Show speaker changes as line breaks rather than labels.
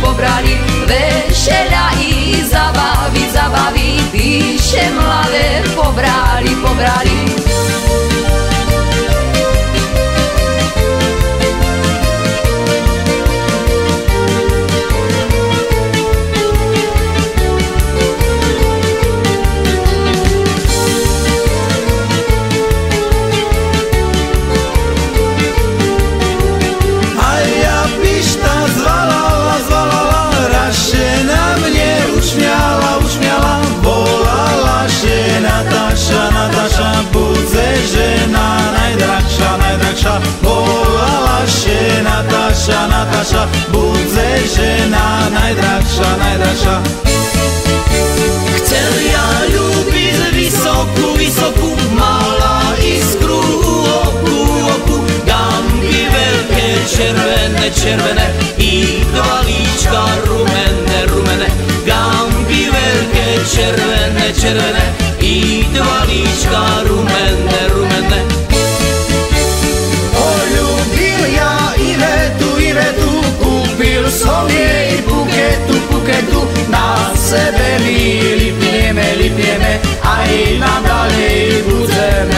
Pobrali vešeľa i zabaví, píše mladé pobrali.
Natasza, budze žena najdražša. Chcel ja ľúbiť vysokú, mala iskru u oku, gamby veľké červené i dva líčka rumené, gamby veľké červené i dva líčka rumené. Kúpil som jej buketu, na sebe my lipneme, aj nadalej budeme